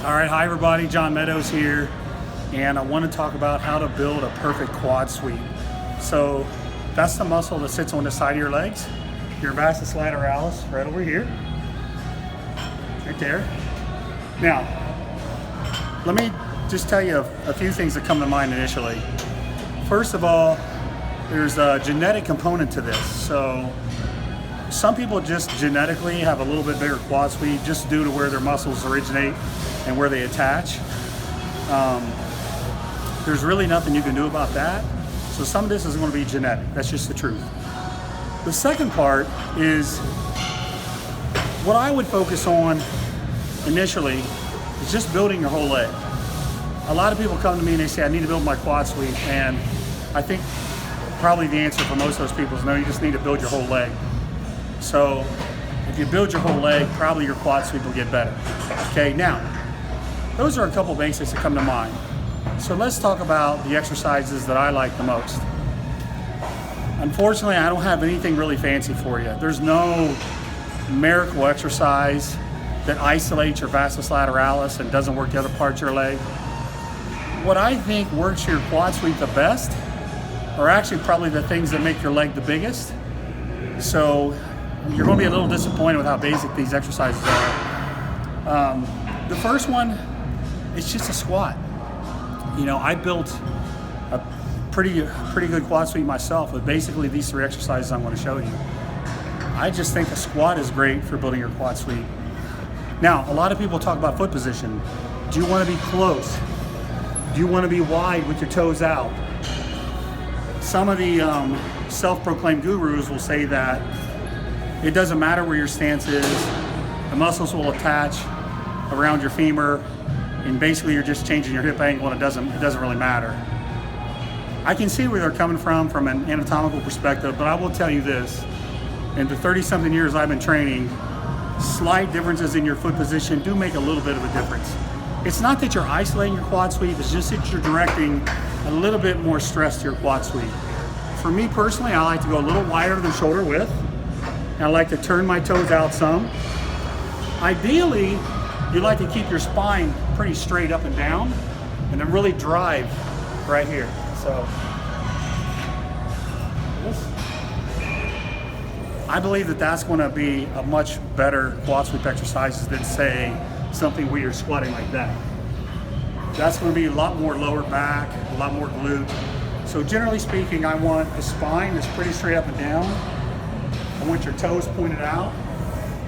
All right, hi everybody, John Meadows here, and I want to talk about how to build a perfect quad sweep. So that's the muscle that sits on the side of your legs, your vastus lateralis, right over here, right there. Now, let me just tell you a few things that come to mind initially. First of all, there's a genetic component to this. So some people just genetically have a little bit bigger quad sweep just due to where their muscles originate and where they attach. There's really nothing you can do about that. So some of this is going to be genetic. That's just the truth. The second part is what I would focus on initially is just building your whole leg. A lot of people come to me and they say, I need to build my quad sweep. And I think probably the answer for most of those people is no, you just need to build your whole leg. So if you build your whole leg, probably your quad sweep will get better. Okay, now, those are a couple basics that come to mind. So let's talk about the exercises that I like the most. Unfortunately, I don't have anything really fancy for you. There's no miracle exercise that isolates your vastus lateralis and doesn't work the other parts of your leg. What I think works your quad sweep the best are actually probably the things that make your leg the biggest. So you're going to be a little disappointed with how basic these exercises are. The first one, it's just a squat. You know, I built a pretty good quad sweep myself with basically these three exercises I'm going to show you. I just think a squat is great for building your quad sweep. Now, a lot of people talk about foot position. Do you want to be close? Do you want to be wide with your toes out? Some of the self-proclaimed gurus will say that it doesn't matter where your stance is, the muscles will attach around your femur, and basically you're just changing your hip angle and it doesn't really matter. I can see where they're coming from an anatomical perspective, but I will tell you this, in the 30-something years I've been training, slight differences in your foot position do make a little bit of a difference. It's not that you're isolating your quad sweep, it's just that you're directing a little bit more stress to your quad sweep. For me personally, I like to go a little wider than shoulder width, and I like to turn my toes out some. Ideally, you like to keep your spine pretty straight up and down, and then really drive right here. So, I believe that that's going to be a much better quad sweep exercise than, say, something where you're squatting like that. That's going to be a lot more lower back, a lot more glute. So generally speaking, I want a spine that's pretty straight up and down. I want your toes pointed out,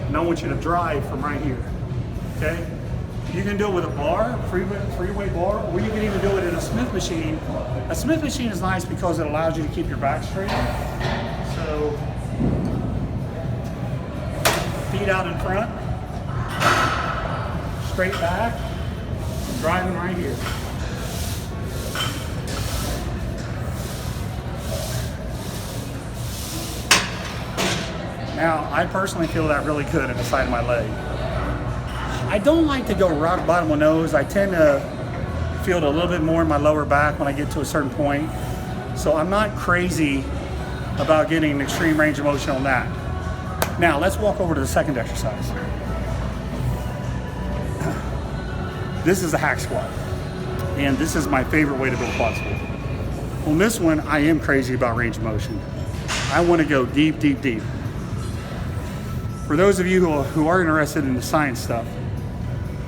and I want you to drive from right here, okay? You can do it with a bar, freeweight bar, or you can even do it in a Smith machine. A Smith machine is nice because it allows you to keep your back straight. So, feet out in front, straight back, driving right here. Now, I personally feel that really good in the side of my leg. I don't like to go rock bottom on nose. I tend to feel it a little bit more in my lower back when I get to a certain point. So I'm not crazy about getting an extreme range of motion on that. Now, let's walk over to the second exercise. This is a hack squat, and this is my favorite way to build a quad sweep. On this one, I am crazy about range of motion. I want to go deep, deep, deep. For those of you who are interested in the science stuff,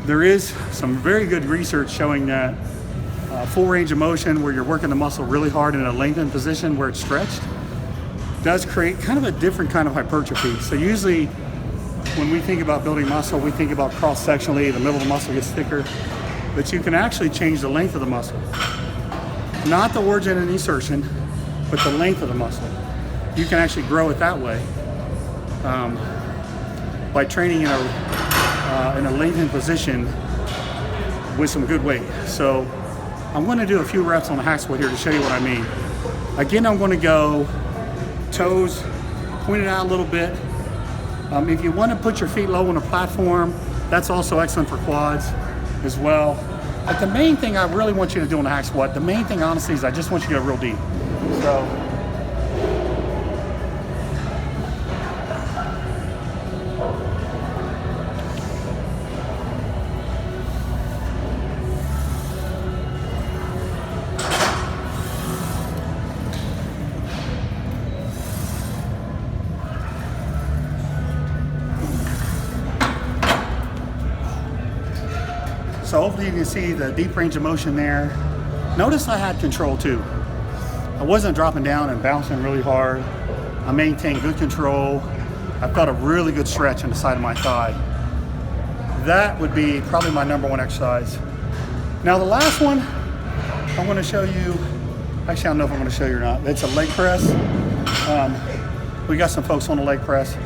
there is some very good research showing that full range of motion, where you're working the muscle really hard in a lengthened position where it's stretched, does create kind of a different kind of hypertrophy. So usually when we think about building muscle, we think about cross-sectionally, the middle of the muscle gets thicker, but you can actually change the length of the muscle. Not the origin and insertion, but the length of the muscle. You can actually grow it that way by training in a lengthened position with some good weight. So I'm going to do a few reps on the hack squat here to show you what I mean. Again, I'm going to go toes pointed out a little bit. If you want to put your feet low on a platform, that's also excellent for quads as well. But the main thing I really want you to do on the hack squat, the main thing honestly is I just want you to go real deep. So So hopefully you can see the deep range of motion there. Notice I had control too. I wasn't dropping down and bouncing really hard. I maintained good control. I felt a really good stretch on the side of my thigh. That would be probably my number one exercise. Now the last one I'm gonna show you, actually I don't know if I'm gonna show you or not. It's a leg press. We got some folks on the leg press.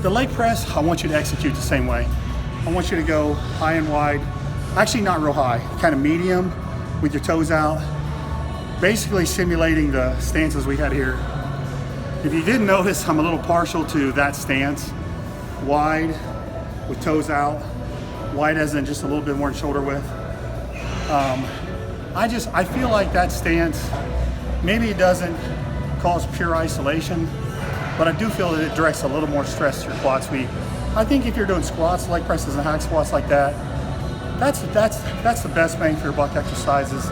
The leg press, I want you to execute the same way. I want you to go high and wide. Actually not real high, kind of medium with your toes out. Basically simulating the stances we had here. If you didn't notice, I'm a little partial to that stance. Wide with toes out. Wide as in just a little bit more shoulder width. I feel like that stance, maybe it doesn't cause pure isolation, but I do feel that it directs a little more stress to your quad sweep. I think if you're doing squats, leg presses and hack squats like that, that's the best bang for your buck exercises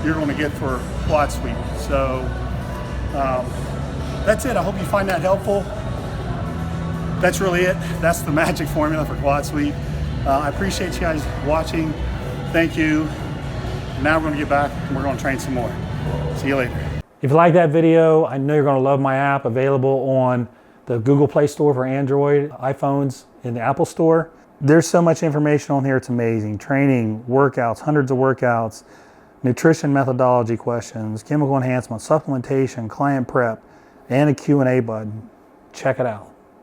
you're going to get for quad sweep. So that's it. I hope you find that helpful. That's really it. That's the magic formula for quad sweep. I appreciate you guys watching. Thank you. Now we're going to get back and we're going to train some more. See you later. If you like that video, I know you're going to love my app, available on the Google Play Store for Android, iPhones, in the Apple Store. There's so much information on here, it's amazing. Training, workouts, hundreds of workouts, nutrition methodology questions, chemical enhancement, supplementation, client prep, and a Q&A button. Check it out.